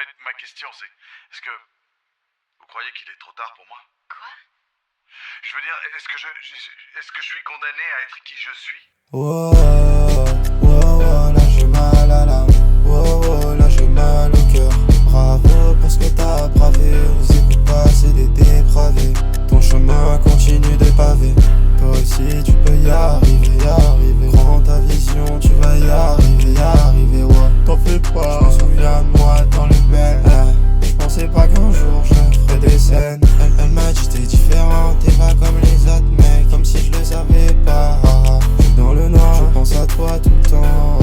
fait, ma question c'est, est-ce que vous croyez qu'il est trop tard pour moi? Quoi? Je veux dire, est-ce que je suis condamné à être qui je suis? Wow, wow, wow, là j'ai mal à l'âme. Wow, wow, là j'ai mal au cœur. Bravo pour ce que t'as bravé. Les écoute pas, c'est des dépravés. Ton chemin continue de pavé. Toi aussi tu peux y arriver, y arriver. Prends ta vision, tu vas y arriver, ouais. T'en fais pas, je me souviens de moi dans le bel. Je pensais pas qu'un jour je ferais des scènes. Elle m'a dit t'es différent, t'es pas comme les autres mecs. Comme si je le savais pas. Je suis dans le noir, je pense à toi tout le temps.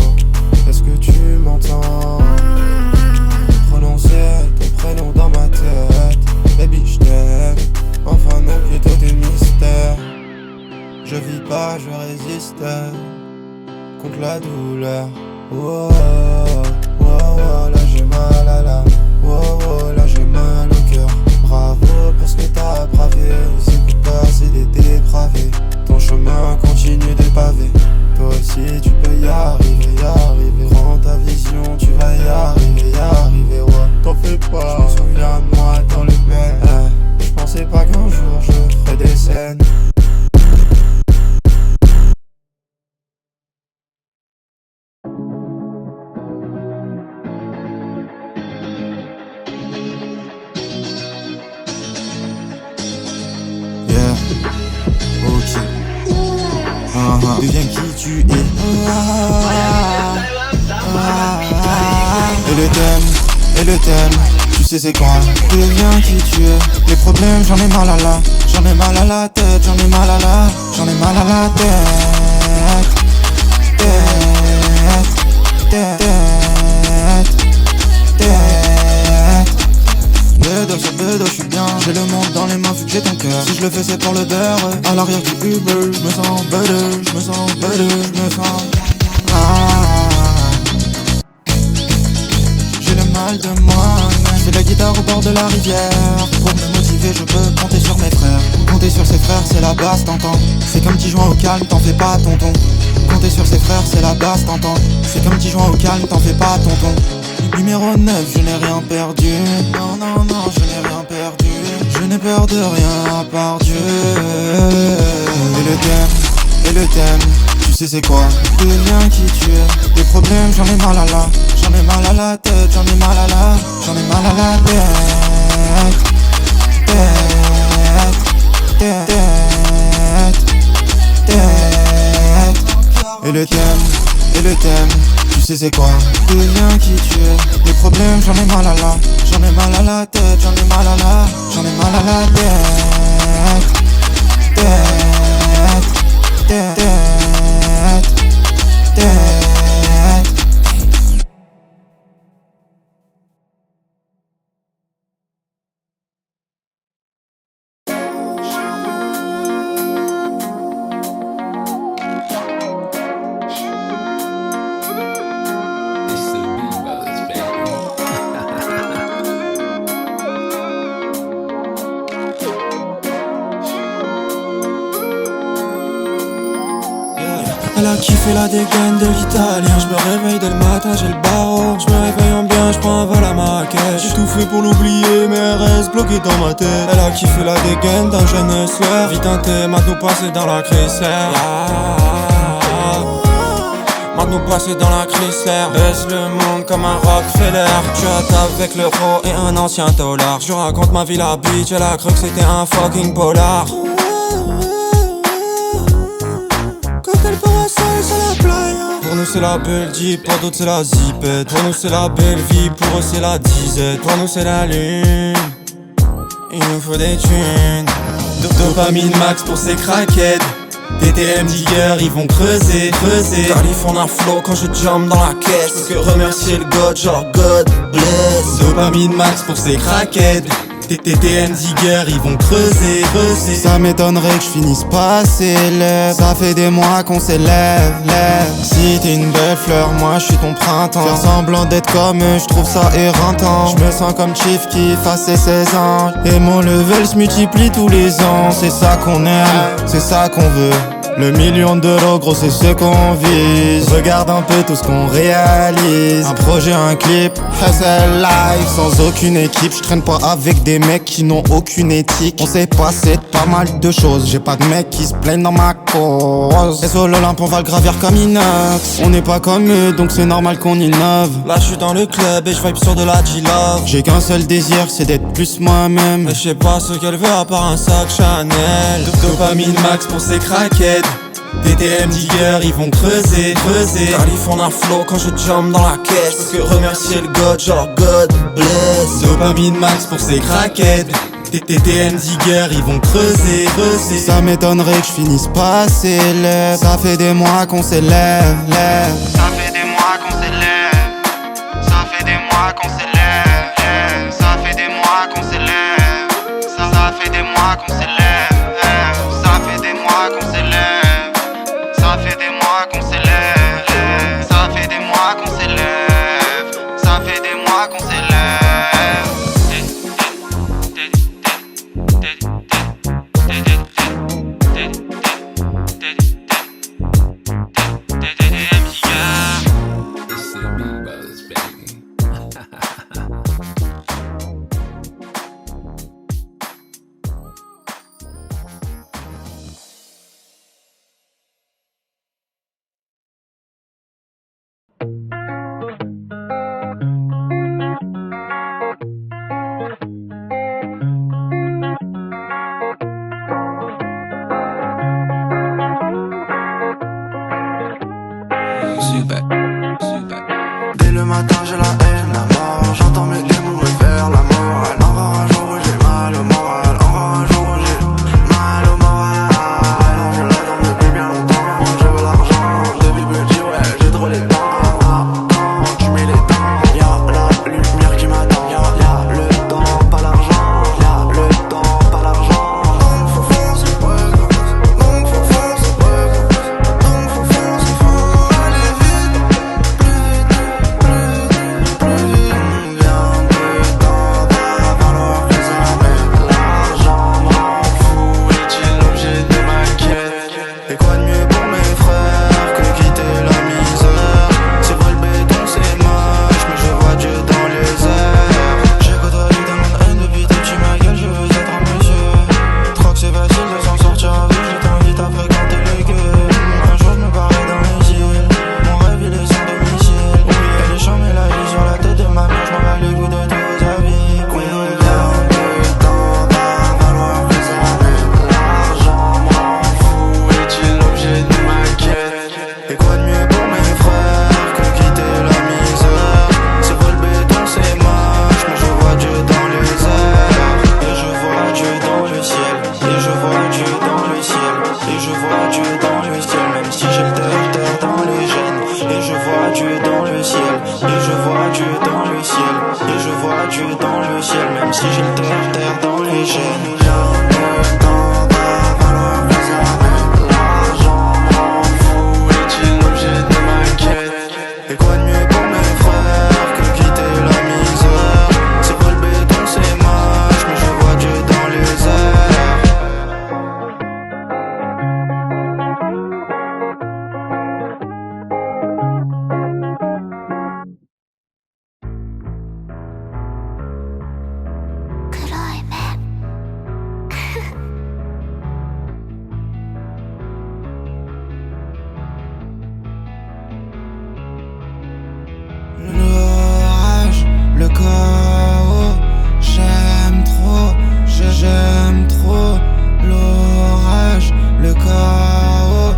Est-ce que tu m'entends? Prononcer ton prénom dans ma tête. Baby je t'aime, enfin non plutôt des mystères. Je vis pas, je résiste contre la douleur. Wow, wow, wow, là j'ai mal à l'âme. Wow, wow, là j'ai mal au cœur. Bravo pour ce que t'as bravé. Les écoute pas, c'est des dépravés. Ton chemin continue de pavé. Toi aussi tu peux y arriver, Prends ta vision, tu vas y arriver, ouais. T'en fais pas, je me souviens de moi dans le bel. Je pensais pas qu'un jour je ferais des scènes. Deviens qui tu es. Et le thème, tu sais c'est quoi. Deviens qui tu es. Les problèmes, j'en ai mal à la. J'en ai mal à la tête, j'en ai mal à la. J'en ai mal à la tête. Bedo, je suis bien. J'ai le monde dans les mains vu que j'ai ton cœur. Si je le fais c'est pour le beurre. À l'arrière du Uber, je me sens better, je me sens j'ai le mal de moi. J'ai la guitare au bord de la rivière. Pour me motiver je peux compter sur mes frères. Compter sur ses frères c'est la base, t'entends. C'est comme petit joint au calme, t'en fais pas tonton. Compter sur ses frères c'est la base, t'entends. C'est comme petit joint au calme, t'en fais pas tonton. Numéro 9, je n'ai rien perdu. Non, non, non, je n'ai rien perdu. Je n'ai peur de rien à part Dieu. Et le thème, tu sais c'est quoi. Deviens qui tu es. Des problèmes, j'en ai mal à la. J'en ai mal à la tête, j'en ai mal à la. J'en ai mal à la tête. Et le thème, tu sais c'est quoi. Deviens qui tu es. Des problèmes, j'en ai mal à la. J'en ai mal à la tête, j'en ai mal à la. J'en ai mal à la tête. Elle a kiffé la dégaine de l'italien. Je me réveille dès le matin, j'ai le barreau. Je me réveille en bien, je prends un vol à Marrakech. J'ai tout fait pour l'oublier, mais elle reste bloquée dans ma tête. Elle a kiffé la dégaine d'un jeune hustler. Vite un thé, maintenant passé dans la Chrysler. Maintenant passé dans la Chrysler. Baisse le monde comme un Rockefeller. Je hâte avec l'euro et un ancien dollar. Je raconte ma vie la bitch, elle a cru que c'était un fucking polar. Pour nous c'est la belle Jeep, pour d'autres c'est la zipette. Pour nous c'est la belle vie, pour eux c'est la disette. Pour nous c'est la lune, il nous faut des thunes. Dopamine max pour ces craquettes. DTM digger, ils vont creuser. California flow quand je jump dans la caisse. Je peux que remercier le God, genre God bless. Dopamine max pour ces craquettes. TTM digger, ils vont creuser. Ça m'étonnerait que je finisse pas célèbre. Ça fait des mois qu'on s'élève. Si t'es une belle fleur, moi je suis ton printemps. Faire semblant d'être comme eux, je trouve ça éreintant. Je me sens comme Chief qui efface ses 16 ans. Et mon level se multiplie tous les ans. C'est ça qu'on aime, c'est ça qu'on veut. Le million d'euros, gros, c'est ce qu'on vise. Regarde un peu tout ce qu'on réalise. Un projet, un clip, hustle life. Sans aucune équipe, je traîne pas avec des mecs qui n'ont aucune éthique. On s'est passé de pas mal de choses. J'ai pas de mecs qui se plaignent dans ma cause. Et sur l'Olympe, on va le gravir comme inox. On n'est pas comme eux, donc c'est normal qu'on innove. Là, je suis dans le club et je vibe sur de la G-Love. J'ai qu'un seul désir, c'est d'être plus moi-même. Et je sais pas ce qu'elle veut à part un sac Chanel. Dopamine max pour ses craquettes. TTM Digger, ils vont creuser. California flow quand je jump dans la caisse. Parce que remercier le God, genre God bless. Dopamine max pour ses craquettes. TTM Digger, ils vont creuser. Ça m'étonnerait que je finisse pas célèbre. Ça fait des mois qu'on s'élève. Ça fait des mois qu'on s'élève. Ça fait des mois qu'on s'élève. Ça fait des mois qu'on s'élève. Ça fait des mois qu'on s'élève. Ça fait des mois qu'on s'élève. Ça fait des mois qu'on s'élève. Ça fait des mois qu'on s'élève. Ça fait des mois qu'on s'élève. Dès le matin j'ai la haine, la mort. J'entends mes démons me faire la morale. Encore un jour où j'ai mal au moral. Encore un jour où j'ai mal au moral. Je l'attends depuis bien longtemps. Je veux l'argent, depuis petit ouais j'ai trop les dents. Quand tu mets les dents, y'a la lumière qui m'attend. Y'a le temps, pas l'argent. Y'a le temps, pas l'argent. Donc faut foncer, donc faut foncer, donc faut foncer, faut aller vite. Et quoi de mieux pour mes frères que quitter la misère. C'est vrai le béton c'est moche, mais je vois Dieu dans les airs. J'ai côtoyé tellement de haine depuis tout petit, ma gueule, je veux être un monsieur. Je crois que c'est facile de s'en sortir avec, je t'invite à fréquenter les gueules. Un jour je me barrais dans les îles, mon rêve il est sans domicile. Oublier les champs mais la vie sur la tête de ma mère, je m'en bats les couilles de tous vos avis. Et quoi de mieux pour mes frères que quitter la misère. C'est vrai le béton c'est moche, mais je vois Dieu dans les airs. Et je vois Dieu dans le ciel. Et je vois Dieu dans le ciel. Et je vois Dieu dans le ciel. Même si j'ai le terre dans les gènes. Et je vois Dieu dans le ciel. Et je vois Dieu dans le ciel. Et je vois Dieu dans le ciel. Même si j'ai le terre dans les gènes. Et quoi de mieux pour mes frères que quitter la misère. C'est vrai le béton c'est moche, mais je vois Dieu dans les airs. L'orage, le chaos, j'aime trop, j'aime trop. L'orage, le chaos,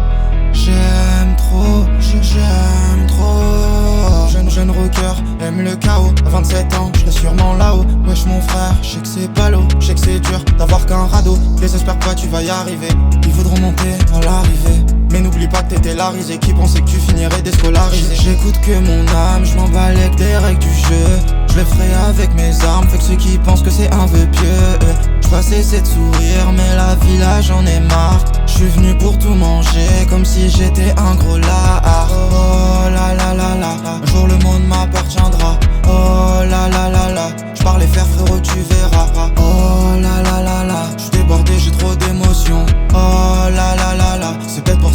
j'aime trop, j'aime trop. Jeune rocker, aime le chaos. À 27 ans, je serai sûrement là-haut. Wesh mon frère, je sais que c'est pas l'eau, je sais que c'est dur d'avoir qu'un radeau. Désespère pas, tu vas y arriver. Ils voudront monter à l'arrivée. Mais n'oublie pas que t'étais la risée qui pensait que tu finirais déscolarisé. J'écoute que mon âme, je m'en bats avec des règles du jeu. Je le ferai avec mes armes, fait que ceux qui pensent que c'est un vœu pieux. J'pas cesser de sourire, mais la vie là j'en ai marre. J'suis venu pour tout manger, comme si j'étais un gros lard. Oh la la la la, un jour le monde m'appartiendra. Oh la la la la, j'parle les faire frérot tu verras. Oh la la la la, j'suis débordé, j'ai trop d'émotions. Oh la la la la, c'est bête pour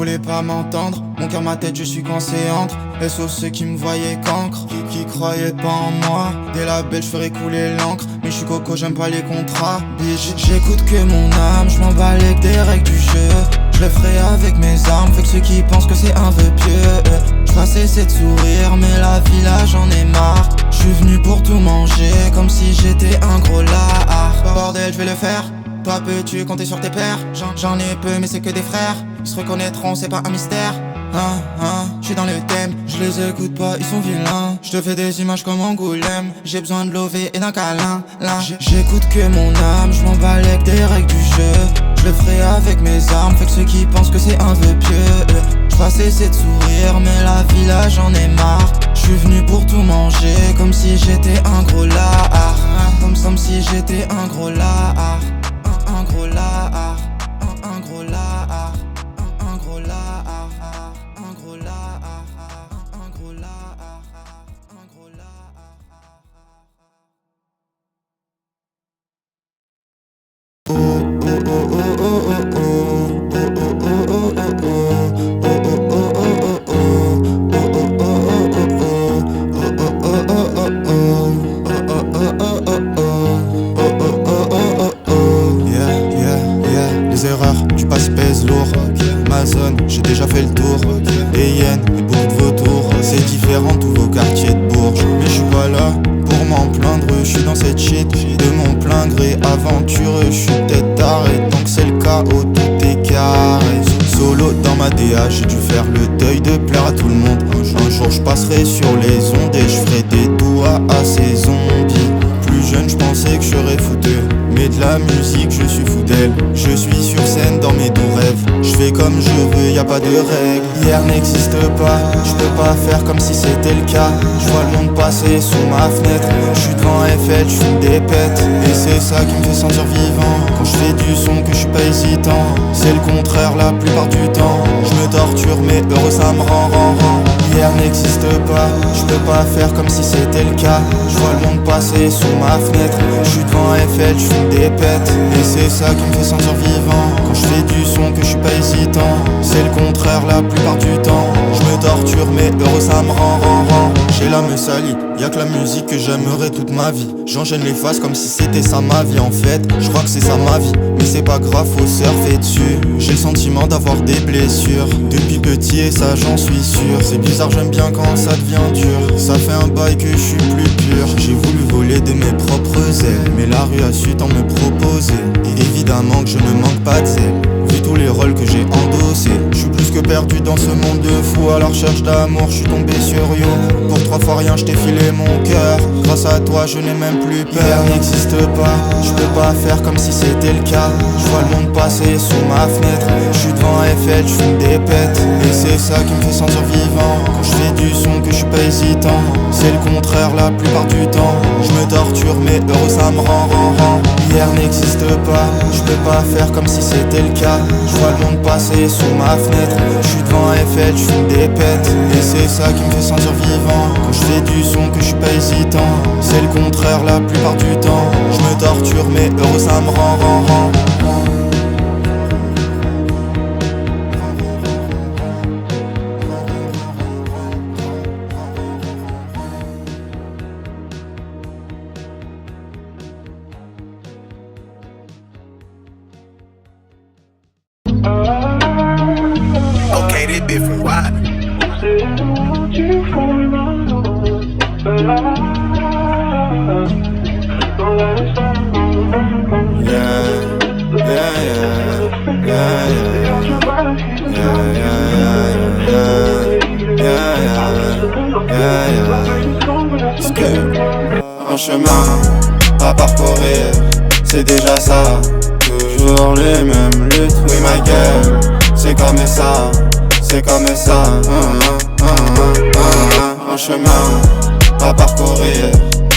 voulais pas m'entendre. Mon cœur, ma tête, je suis coincé entre SO ceux qui me voyaient cancre, qui croyaient pas en moi. Des labels, je ferais couler l'encre. Mais je suis coco, j'aime pas les contrats. Bitch, j'écoute que mon âme, je m'en bats avec des règles du jeu. Je le ferai avec mes armes, fait que ceux qui pensent que c'est un vœu pieux. Je vais cesser de sourire, mais la vie là j'en ai marre. Je suis venu pour tout manger, comme si j'étais un gros lard. Bordel, je vais le faire. Toi peux-tu compter sur tes pères? J'en ai peu mais c'est que des frères. Ils se reconnaîtront, c'est pas un mystère. Je suis dans le thème, je les écoute pas, ils sont vilains. Je te fais des images comme Angoulême. J'ai besoin de l'OV et d'un câlin. Là, j'écoute que mon âme, je m'en bats avec des règles du jeu. Je le ferai avec mes armes, fait que ceux qui pensent que c'est un vœu pieux. Je vais cesser de sourire, mais la vie là j'en ai marre. Je suis venu pour tout manger, comme si j'étais un gros lard. Comme si j'étais un gros lard. Un gros lard. Un gros lard. Un gros lard. Un gros lard. Un gros lard. Un gros lard. Les erreurs, tu passes pèse lourd. Ma zone, j'ai déjà fait le tour. Et yen, et beaucoup de vautours. C'est différent tous vos quartiers de Bourges. Mais je suis pas là pour m'en plaindre. Je suis dans cette shit de mon plein gré aventureux. Je suis tête tarée, donc c'est le chaos, tout est carré. Solo dans ma DA, j'ai dû faire le deuil de plaire à tout le monde. Un jour je passerai sur les ondes et je ferai des doigts à ces zombies. Plus jeune, je pensais que je serais foutu. Mais de la musique, je suis fou d'elle. Je suis sur scène dans mes doux rêves. Je fais comme je veux, y a pas de règles. Hier n'existe pas, je peux pas faire comme si c'était le cas. Je vois le monde passer sous ma fenêtre. Je suis devant Eiffel, je fume des pètes. Et c'est ça qui me fait sentir vivant. Quand je fais du son, que je suis pas hésitant. C'est le contraire la plupart du temps. Je me torture, mais heureux ça me rend. Hier n'existe pas, je peux pas faire comme si c'était le cas. Je vois le monde passer sous ma fenêtre. Je suis devant Eiffel, je fume des pètes. Et c'est ça qui me fait sentir vivant. Quand je fais du son, que je suis pas hésitant. C'est le contraire la plupart du temps. Je me torture, mais heureux ça me rend. J'ai l'âme salie, y'a que la musique que j'aimerais toute ma vie. J'enchaîne les phases comme si c'était ça ma vie. En fait, je crois que c'est ça ma vie. Mais c'est pas grave, faut surfer dessus. J'ai le sentiment d'avoir des blessures depuis petit et ça j'en suis sûr. C'est bizarre, j'aime bien quand ça devient dur. Ça fait un bail que je suis plus pur. J'ai voulu voler de mes propres ailes, mais la rue a su tant me proposer. Et évidemment que je ne manque pas de zèle, vu tous les rôles que j'ai endossés. Je suis plus que perdu dans ce monde de fou. À la recherche d'amour, je suis tombé sur You. Pour 3 fois rien, je t'ai filé mon cœur. Grâce à toi, je n'ai même plus peur. Hier n'existe pas, je peux pas faire comme si c'était le cas. Je vois le monde passer sous ma fenêtre. Je suis devant Eiffel, je fume des pètes. Et c'est ça qui me fait sentir vivant. Quand je fais du son, que je suis pas hésitant. C'est le contraire la plupart du temps. Je me torture, mais heureux ça me rend. Hier n'existe pas, je peux pas faire comme si c'était le cas. Je vois le monde passer sous ma fenêtre. Je suis devant Eiffel, je fume des pètes. Et c'est ça qui me fait sentir vivant. Quand je fais du son, que je suis pas hésitant. C'est le contraire la plupart du temps. Je me torture, mais heureux ça me rend. Okay, this different. Why? Un chemin à parcourir, c'est déjà ça. Toujours les mêmes luttes, oui ma gueule. C'est comme ça, c'est comme ça. Un chemin à parcourir,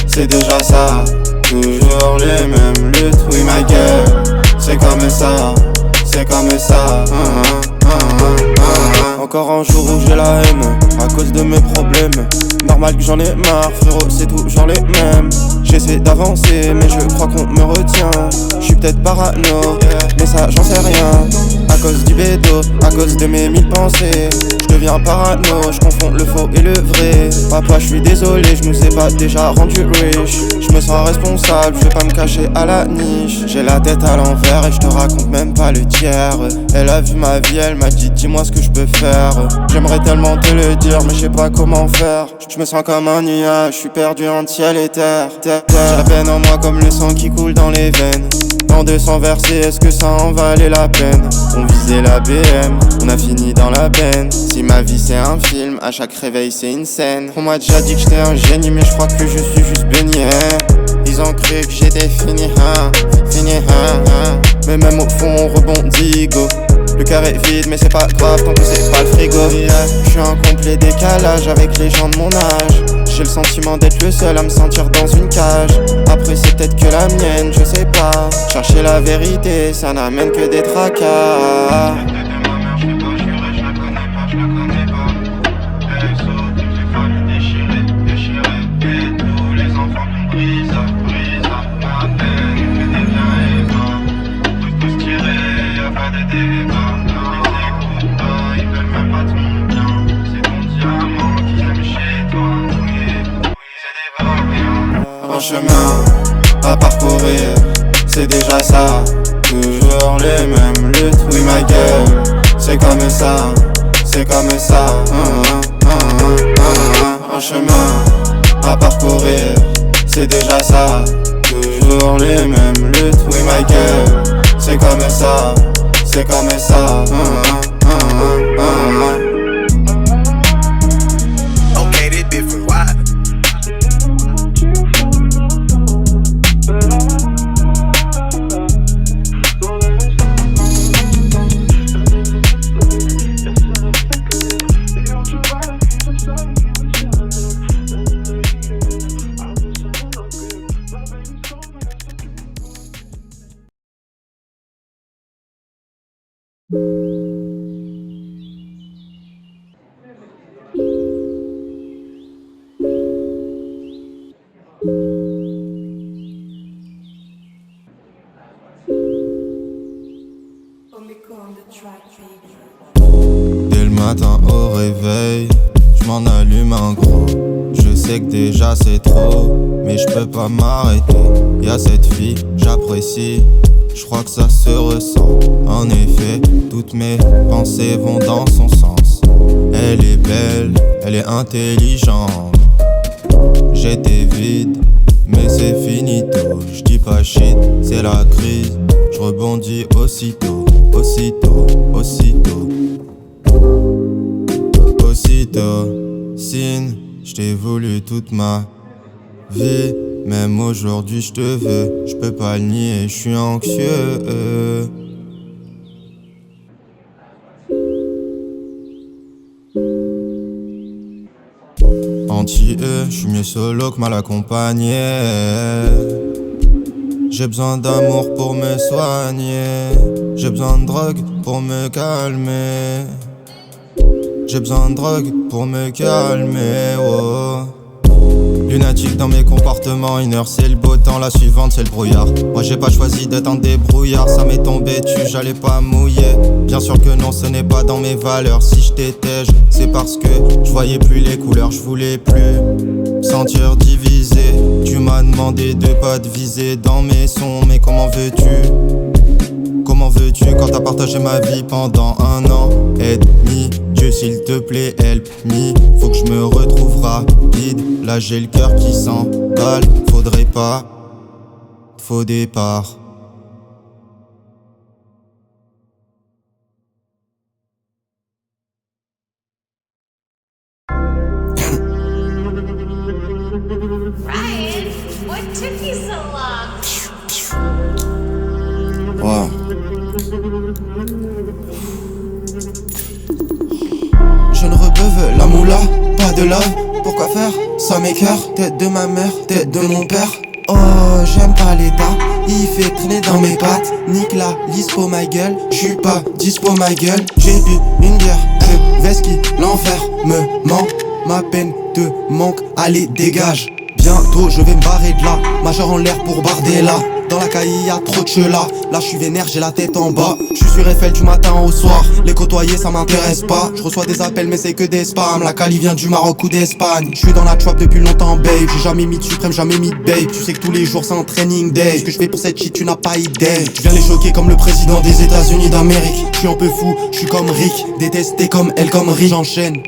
c'est déjà ça. Toujours les mêmes luttes, oui ma gueule. C'est comme ça, c'est comme ça. Encore un jour où j'ai la haine à cause de mes problèmes. Normal que j'en ai marre, frérot, c'est toujours les mêmes. J'essaie d'avancer, mais je crois qu'on me retient. J'suis peut-être parano, mais ça j'en sais rien. À cause du bédo, à cause de mes 1000 pensées, j'deviens parano, j'confonds le faux et le vrai. Papa, j'suis désolé, j'nous ai pas déjà rendu riche. J'me sens responsable, j'vais pas me cacher à la niche. J'ai la tête à l'envers et j'te raconte même pas le tiers. Elle a vu ma vie, elle m'a dit dis-moi ce que j'peux faire. J'aimerais tellement te le dire, mais j'sais pas comment faire. J'me sens comme un nuage, j'suis perdu entre ciel et terre. J'ai la peine en moi comme le sang qui coule dans les veines. Tant de sang versé, est-ce que ça en valait la peine? On visait la BM, on a fini dans la benne. Si ma vie c'est un film, à chaque réveil c'est une scène. On m'a déjà dit que j'étais un génie, mais je crois que je suis juste béni. Ils ont cru que j'étais fini, mais même au fond on rebondit, go. Le cœur est vide mais c'est pas grave tant que c'est pas le frigo. Je suis en complet décalage avec les gens de mon âge. J'ai le sentiment d'être le seul à me sentir dans une cage. Après c'est peut-être que la mienne, je sais pas. Chercher la vérité, ça n'amène que des tracas. Un chemin à parcourir, c'est déjà ça. Toujours les mêmes luttes, oui ma gueule. C'est comme ça, c'est comme ça. Un chemin à parcourir, c'est déjà ça. Toujours les mêmes luttes, oui ma gueule. C'est comme ça, c'est comme ça. Okay, this different, why? Dès le matin au réveil, je m'en allume un gros. Je sais que déjà c'est trop, mais je peux pas m'arrêter. Y'a cette fille, j'apprécie, je crois que ça se ressent. En effet, toutes mes pensées vont dans son sens. Elle est belle, elle est intelligente. J'étais vide, mais c'est finito. J'dis pas shit, c'est la crise. J'rebondis aussitôt, aussitôt, aussitôt. Aussitôt, signe, j't'ai voulu toute ma vie. Même aujourd'hui j'te veux, j'peux pas le nier, j'suis anxieux. Anti-eux, j'suis mieux solo que mal accompagné. J'ai besoin d'amour pour me soigner. J'ai besoin de drogue pour me calmer. J'ai besoin de drogue pour me calmer, oh. Lunatique dans mes comportements, une heure c'est le beau temps, la suivante c'est le brouillard. Moi j'ai pas choisi d'être un débrouillard, ça m'est tombé dessus, j'allais pas mouiller. Bien sûr que non, ce n'est pas dans mes valeurs. Si je t'étais, c'est parce que je voyais plus les couleurs, je voulais plus me sentir divisé. Tu m'as demandé de pas te viser dans mes sons, mais comment veux-tu? Comment veux-tu quand t'as partagé ma vie pendant 1 an et demi? Dieu s'il te plaît, help me. Faut que je me retrouve rapide. Là j'ai le cœur qui s'emballe. Faudrait pas, faux départ. Ryan, what took you so long? Wow. Je ne rebeuve la moula, pas de love. Pourquoi faire? Ça m'écœure. Tête de ma mère, tête de mon père. Oh, j'aime pas l'état, il fait traîner dans mes pattes. Nique la lispo ma gueule, j'suis pas dispo ma gueule. J'ai bu une bière, je vais ski, l'enfer me ment. ma peine te manque, allez dégage. Bientôt je vais me barrer de là, majeur en l'air pour barder là. Dans la caille y'a trop de chela, là je suis vénère, j'ai la tête en bas. Je suis sur Eiffel du matin au soir, les côtoyer ça m'intéresse pas. Je reçois des appels mais c'est que des spams, la Cali vient du Maroc ou d'Espagne. Je suis dans la trap depuis longtemps babe, j'ai jamais mis de suprême, jamais mis de babe. Tu sais que tous les jours c'est un training day, ce que je fais pour cette shit tu n'as pas idée. Je viens les choquer comme le président des États-Unis d'Amérique. Je suis un peu fou, je suis comme Rick, détesté comme elle comme Rick. J'enchaîne.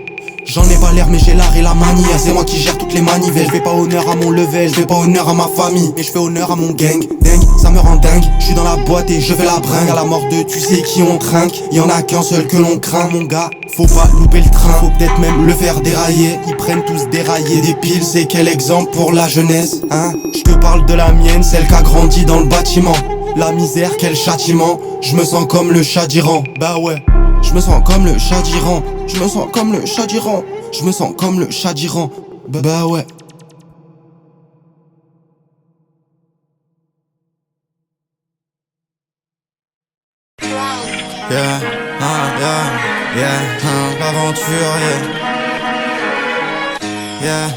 J'en ai pas l'air mais j'ai l'art et la manie. C'est moi qui gère toutes les manivelles. Je fais pas honneur à mon level, je fais pas honneur à ma famille, mais je fais honneur à mon gang. Dingue, ça me rend dingue. Je suis dans la boîte et je fais la bringue. À la mort de tu sais qui on trinque. Y'en a qu'un seul que l'on craint mon gars. Faut pas louper le train, faut peut-être même le faire dérailler. Ils prennent tous dérailler des piles, c'est quel exemple pour la jeunesse, hein. Je te parle de la mienne, celle qui a grandi dans le bâtiment. La misère, quel châtiment. Je me sens comme le chat d'Iran, bah ouais. Je me sens comme le chat d'Iran, je me sens comme le chat d'Iran, je me sens comme le chat d'Iran, bah ouais. Yeah, l'aventurier. Yeah,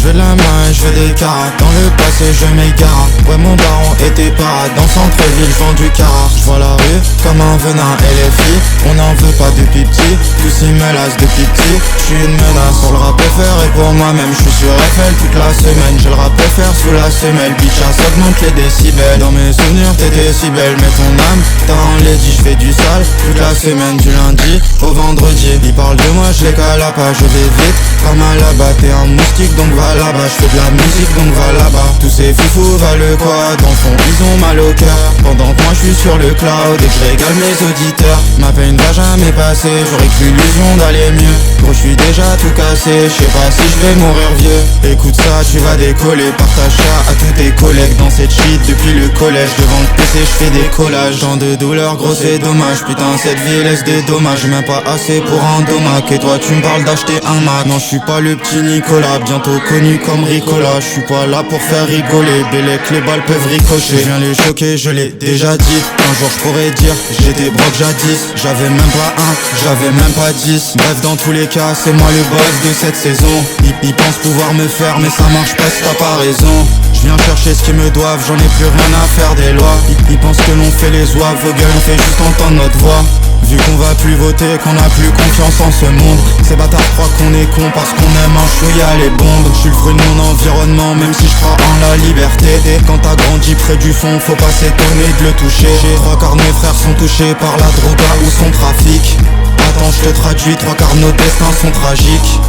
Je veux de la main, je veux des carats. Dans le passé je m'égare. Ouais mon baron était parade. Dans centre-ville je vends du car. Je vois la rue comme un venin. Et les filles, on n'en veut pas depuis petit. Tous ils me lassent depuis petit. Je suis une menace sur le rap FR. Et pour moi-même je suis sur Eiffel toute la semaine. J'ai le rap FR sous la semelle. Bitch ça augmente les décibels. Dans mes souvenirs t'étais si belle. Mais ton âme t'as en lady. Je fais du sale toute la semaine. Du lundi au vendredi. Ils parlent de moi, je les cala pas. Je vais vite comme à là-bas. T'es un moustique donc va là-bas, je fais de la musique donc va là-bas. Tous ces foufous valent quoi? Dans le fond ils ont mal au cœur. Pendant que moi je suis sur le cloud et que je régale mes auditeurs. Ma peine va jamais passer, j'aurais que l'illusion d'aller mieux. Gros je suis déjà tout cassé, je sais pas si je vais mourir vieux. Écoute ça, tu vas décoller, partage ça à tous tes collègues. Dans cette shit depuis le collège, devant le PC je fais des collages. Tant de douleur, gros c'est dommage, putain cette vie laisse des dommages. J'ai même pas assez pour un domac. Et toi tu me parles d'acheter un Mac. Non je suis pas le petit Nicolas, bientôt connu comme Ricola. Je suis pas là pour faire rigoler, Bélec les balles peuvent ricocher. Je viens les choquer, je l'ai déjà dit. Un jour je pourrais dire, j'étais broke jadis. J'avais même pas un, j'avais même pas 10. Bref dans tous les cas, c'est moi le boss de cette saison. Ils pensent pouvoir me faire, mais ça marche pas si t'as pas raison. Je viens chercher ce qu'ils me doivent, j'en ai plus rien à faire des lois. Ils pensent que l'on fait les oies, vos gueules on fait juste entendre notre voix. Vu qu'on va plus voter, qu'on a plus confiance en ce monde. Ces bâtards croient qu'on est con parce qu'on aime un chouïa les bombes. Je suis le fruit de mon environnement, même si je crois en la liberté. Et quand t'as grandi près du fond, faut pas s'étonner de le toucher. Trois quarts de mes frères sont touchés par la droga ou son trafic. Attends je te traduis, trois quarts de nos destins sont tragiques.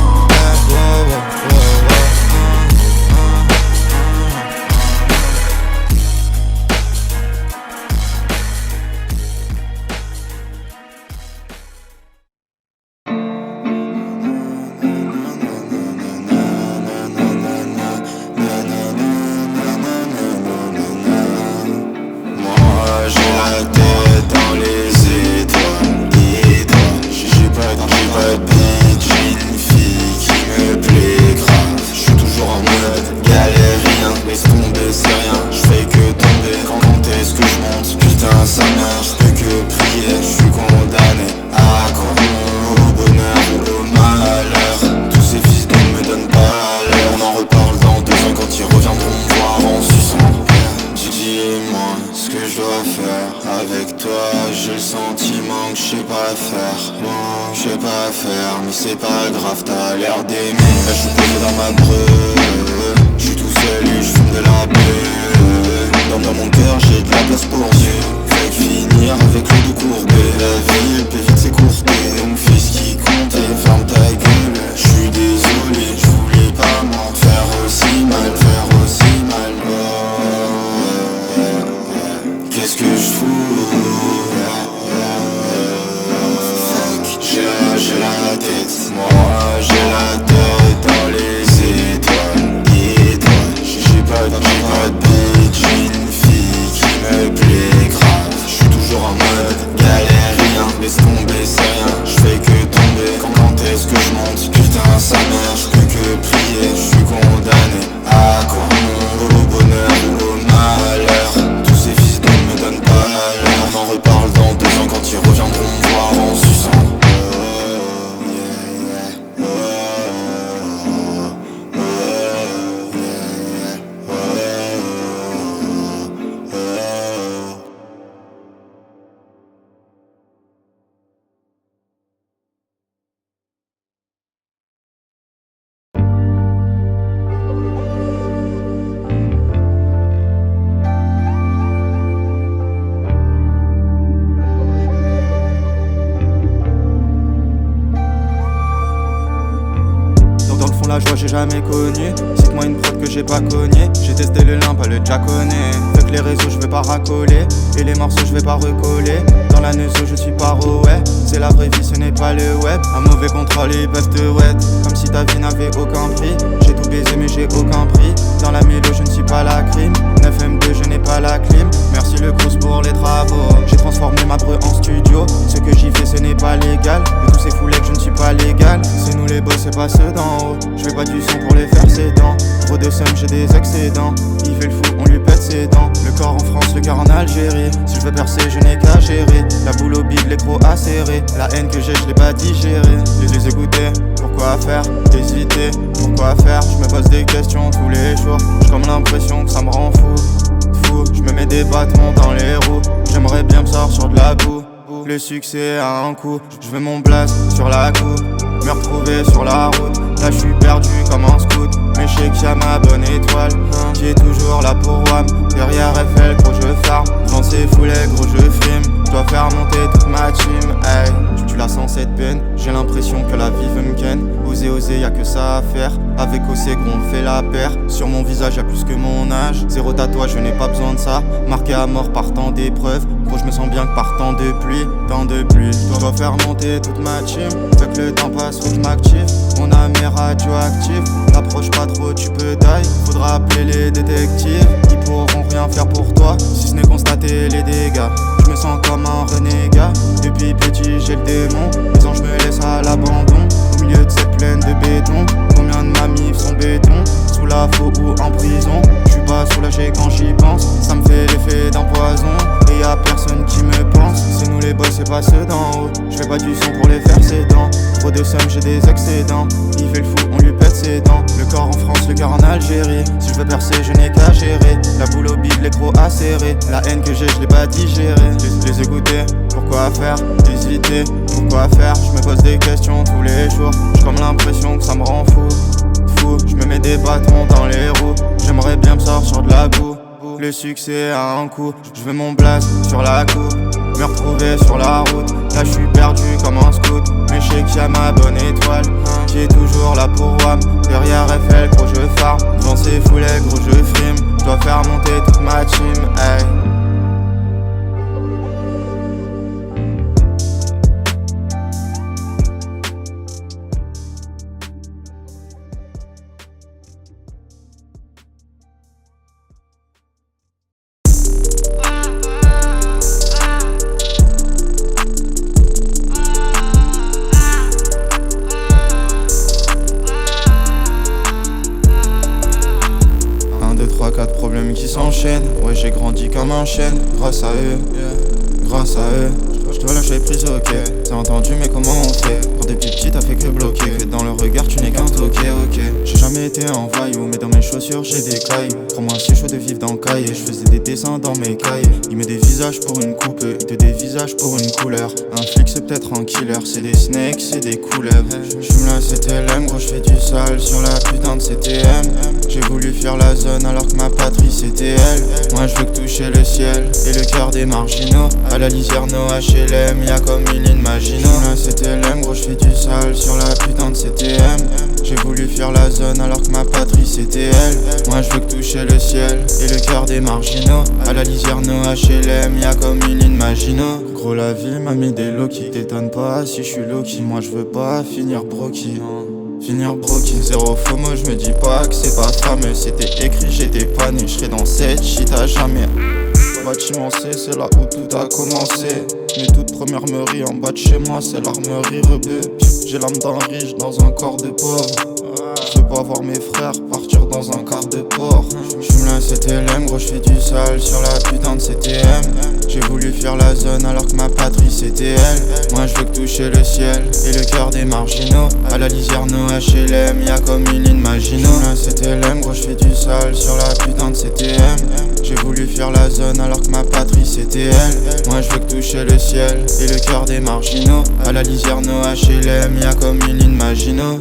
On en reparle dans 2 ans bien quand ils reviendront me voir en suçant. La joie j'ai jamais connu. Cite-moi une prod que j'ai pas cogné. J'ai testé le lin, pas le jaconais. Fait que les réseaux je vais pas racoler. Et les morceaux je vais pas recoller. Dans la neuso je suis pas ouais. C'est la vraie vie, ce n'est pas le web. Un mauvais contrôle ils peuvent te wet. Comme si ta vie n'avait aucun prix. J'ai tout baisé mais j'ai aucun prix. Dans la mélo je ne suis pas la crime. 9M2 je n'ai pas la clim. Merci le Crous pour les travaux. J'ai transformé ma breu en studio. Ce que j'y fais ce n'est pas légal. De tous ces foulets que je ne suis pas légal. C'est nous les boss, c'est pas ceux d'en haut. Je fais pas du son pour les faire ses dents. Trop de somme, j'ai des excédents. Il fait le fou, on lui pète ses dents. Le corps en France, le cœur en Algérie. Si je veux percer, je n'ai qu'à gérer. La boule au bide, l'écro acéré. La haine que j'ai, je l'ai pas digérée. Les écouter, pourquoi faire? Hésiter, pourquoi faire? Je me pose des questions tous les jours. J'ai comme l'impression que ça me rend fou. Je me mets des bâtons dans les roues. J'aimerais bien me sortir de la boue. Le succès a un coup. Je veux mon blast sur la coupe. Me retrouver sur la route. Là je suis perdu comme un scout. Mais je sais qu'il y a ma bonne étoile qui est toujours là pour WAM. Derrière FL gros je farm. Dans ces foulées gros je frime. Je dois faire monter toute ma team. Hey, tu la sens cette peine. J'ai l'impression que la vie veut me ken. Oser y'a que ça à faire. Avec OC gros on fait la paire. Sur mon visage y'a plus que mon âge. Zéro tatouage je n'ai pas besoin de ça. Marqué à mort par tant d'épreuves. Gros je me sens bien que par tant de pluie. Je dois faire monter toute ma team. Fait que le temps passe faut que je m'active. Mon âme est radioactive. T'approches pas trop tu peux die. Faudra appeler les détectives. Ils pourront rien faire pour toi si ce n'est constater les dégâts. Je me sens comme un renégat. Depuis petit j'ai le démon. Les anges me laissent à l'abandon. Au milieu de cette plaine de béton. Combien de mamifs sont béton? Sous la faux ou en prison. Je suis pas soulagé quand j'y pense. Ça me fait l'effet d'un poison. Et y'a personne qui me pense. C'est nous les boss, c'est pas ceux d'en haut. Je fais pas du son pour les faire ses dents. Trop de somme, j'ai des excédents. Il fait le fou, on lui pète ses dents. Le corps en France, le cœur en Algérie. Si je veux percer, je n'ai qu'à gérer. La boule au bide, l'écro acéré. La haine que j'ai, je l'ai pas digérée. Les écouter, pourquoi faire? Hésiter, pourquoi faire? Je me pose des questions tous les jours. J'ai comme l'impression que ça me rend fou. Je me mets des bâtons dans les roues. J'aimerais bien me sortir de la boue. Le succès a un coup. Je veux mon blast sur la coupe. Me retrouver sur la route. Là je suis perdu comme un scout. Mais je sais qu'il y a ma bonne étoile qui est toujours là pour WAM. Derrière FL gros je farm. Dans ces foulées gros je frime. Je dois faire monter toute ma team. Hey. Ouais j'ai grandi comme un chêne, grâce à eux, grâce à eux. Je dois lâcher prise, ok. T'as entendu mais comment on fait? Quand depuis petit t'as fait que bloquer. Dans le regard tu n'es qu'un toqué, ok. J'ai jamais été un voyou, mais dans mes chaussures j'ai des cailloux. Crois-moi c'est chaud de vivre dans le cahier. Je faisais des dessins dans mes cahiers. Il met des visages pour une coupe, il te des visages pour une couleur. Un flic c'est peut-être un killer, c'est des snakes, c'est des couleuvres. J'fume la CTLM, gros j'fais du sale sur la putain de CTM. J'ai voulu fuir la zone alors que ma patrie c'était elle. Moi je veux que toucher le ciel et le cœur des marginaux. À la lisière no HLM, y'a comme Mylène Maginot. Là c'était l'M, gros j'fais du sale sur la putain de CTM. J'ai voulu fuir la zone alors que ma patrie c'était elle. Moi je veux que toucher le ciel et le cœur des marginaux. À la lisière no HLM, y'a comme Mylène Maginot. Gros la vie m'a mis des low qui t'étonne pas si je suis low-key. Moi je veux pas finir broki. Finir broki, zéro FOMO, je me dis pas que c'est pas fameux. C'était écrit, j'étais pas né, j'serai dans cette shit à jamais. Bâtiment C, c'est là où tout a commencé. Mes toutes premières meuries en bas de chez moi, c'est l'armerie rebeu. J'ai l'âme d'un riche dans un corps de pauvre. Je veux pas voir mes frères partir dans dans un quart de port. J'fume la CTLM, gros j'fais du sale sur la putain de CTM. J'ai voulu fuir la zone alors que ma patrie c'était elle. Moi je veux que toucher le ciel et le cœur des marginaux. À la lisière no HLM, y'a comme une ligne Maginot. J'fume la CTLM, gros j'fais du sale sur la putain de CTM. J'ai voulu fuir la zone alors que ma patrie c'était elle. Moi je veux que toucher le ciel et le cœur des marginaux. À la lisière no HLM, y'a comme une ligne Maginot.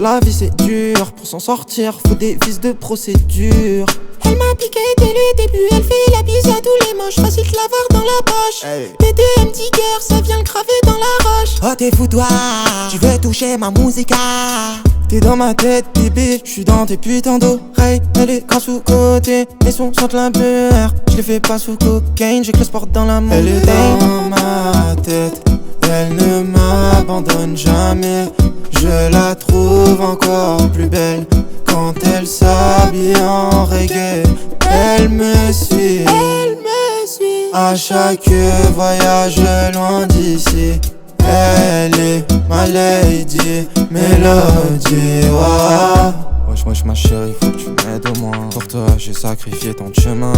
La vie c'est dur, pour s'en sortir faut des vices de procédure. Elle m'a piqué dès le début, elle fait la bise à tous les moches. Facile de l'avoir dans la poche. PDM Tiger, ça vient le craver dans la roche. Oh t'es fou toi, tu veux toucher ma musica. T'es dans ma tête bébé, j'suis dans tes putains d'oreilles. Elle est quand sous-côté, les sons sentent la beurre. J'les fais pas sous cocaine, j'ai que le sport dans la montagne. Elle est dans ma tête, elle ne m'abandonne jamais. Je la trouve encore plus belle quand elle s'habille en reggae. Elle me suit, à chaque voyage loin d'ici. Elle est ma lady, Mélodie, wow. Wesh ma chérie, faut que tu m'aides au moins. Pour toi j'ai sacrifié tant de chemin.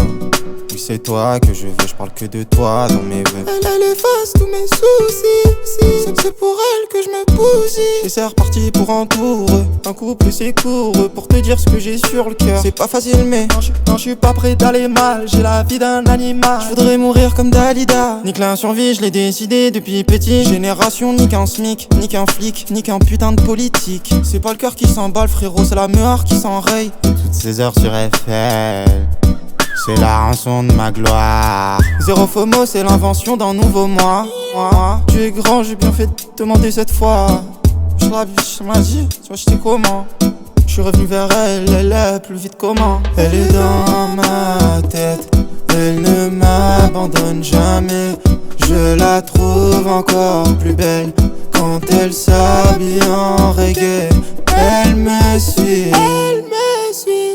Oui c'est toi que je veux, je parle que de toi dans mes vœux. Elle efface tous mes soucis, c'est pour elle que je me bousille. Et c'est reparti pour un tour, un couple c'est court. Pour te dire ce que j'ai sur le cœur, c'est pas facile mais non, je suis pas prêt d'aller mal. J'ai la vie d'un animal, je voudrais mourir comme Dalida. Nique la survie, je l'ai décidé depuis petit. Génération, ni qu'un SMIC, ni qu'un flic, ni qu'un putain de politique. C'est pas le cœur qui s'emballe frérot, c'est la meuhard qui s'enraye. Toutes ces heures sur FL, c'est la rançon de ma gloire. Zéro FOMO, c'est l'invention d'un nouveau moi. Tu es grand, j'ai bien fait de te demander cette fois. Je m'a dit, tu vois j'étais comment. Je suis revenu vers elle, elle est plus vite comment. Elle est dans ma tête, elle ne m'abandonne jamais. Je la trouve encore plus belle quand elle s'habille en reggae. Elle me suit,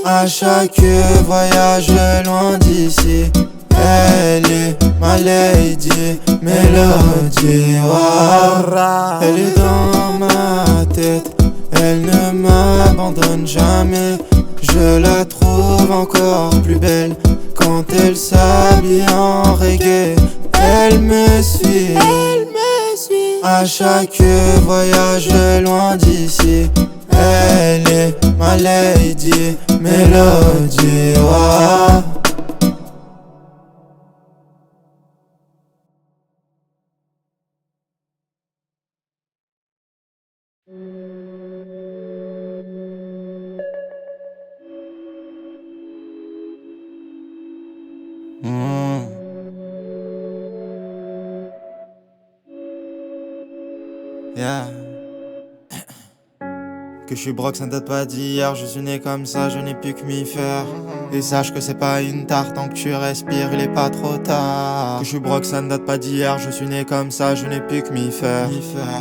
à chaque voyage loin d'ici. Elle est ma lady, Mélodie, wow. Elle est dans ma tête, elle ne m'abandonne jamais. Je la trouve encore plus belle quand elle s'habille en reggae. Elle me suit, à chaque voyage loin d'ici. Elle est ma lady, Mélodie, wow. Yeah. Que je suis broke, ça ne date pas d'hier. Je suis né comme ça, je n'ai plus que m'y faire. Et sache que c'est pas une tarte, tant que tu respires, il est pas trop tard. Que je suis broke, ça ne date pas d'hier. Je suis né comme ça, je n'ai plus que m'y faire.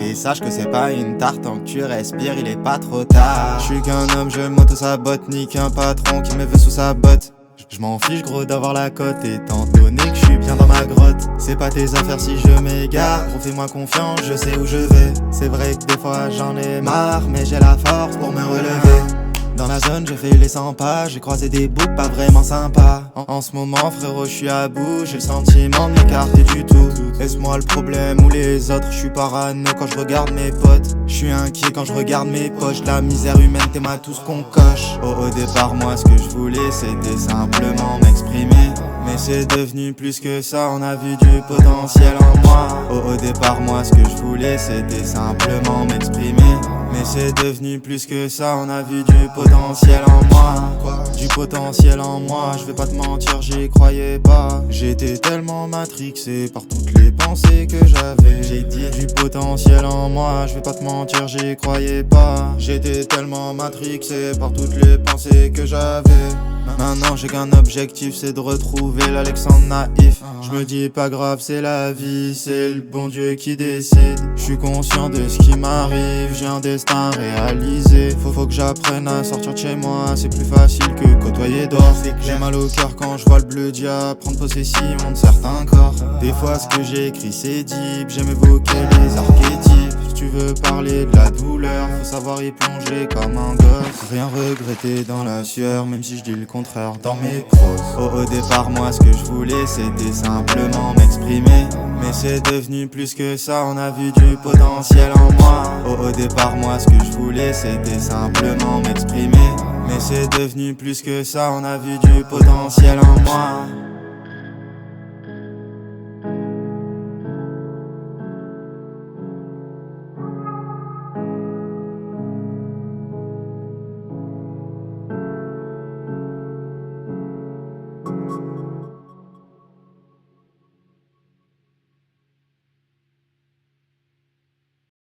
Et sache que c'est pas une tarte, tant que tu respires, il est pas trop tard. Je suis qu'un homme, je m'auto-sabote, ni qu'un patron qui me veut sous sa botte. Je m'en fiche gros d'avoir la cote, étant donné que je suis bien dans ma grotte. C'est pas tes affaires si je m'égare, gros fais-moi confiance, je sais où je vais. C'est vrai que des fois j'en ai marre, mais j'ai la force pour me relever. Dans la zone j'ai fait les 100 pas, j'ai croisé des boucs pas vraiment sympas. En ce moment frérot je suis à bout, j'ai le sentiment de m'écarter du tout. Est-ce moi le problème ou les autres? Je suis parano quand je regarde mes potes. Je suis inquiet quand je regarde mes poches. La misère humaine t'aimes tout ce qu'on coche. Au départ moi ce que je voulais c'était simplement m'exprimer. Mais c'est devenu plus que ça, on a vu du potentiel en moi. Au départ moi ce que je voulais c'était simplement m'exprimer. Mais c'est devenu plus que ça, on a vu du potentiel en moi. Du potentiel en moi, je vais pas te mentir, j'y croyais pas. J'étais tellement matrixé par toutes les pensées que j'avais. J'ai dit du potentiel en moi, je vais pas te mentir, j'y croyais pas. J'étais tellement matrixé par toutes les pensées que j'avais. Maintenant j'ai qu'un objectif, c'est de retrouver l'Alexandre naïf. Je me dis pas grave, c'est la vie, c'est le bon Dieu qui décide. Je suis conscient de ce qui m'arrive, j'ai un destin réalisé. Faut que j'apprenne à sortir de chez moi, c'est plus facile que côtoyer d'or. J'ai mal au cœur quand je vois le bleu diable prendre possession de certains corps. Des fois ce que j'ai écrit c'est deep, j'aime évoquer les archétypes. Si tu veux parler de la douleur, faut savoir y plonger comme un gosse. Rien regretter dans la sueur, même si je dis le contraire dans mes proses. Au départ moi ce que je voulais c'était simplement m'exprimer. Mais c'est devenu plus que ça, on a vu du potentiel en moi. Au départ moi ce que je voulais c'était simplement m'exprimer. Mais c'est devenu plus que ça, on a vu du potentiel en moi.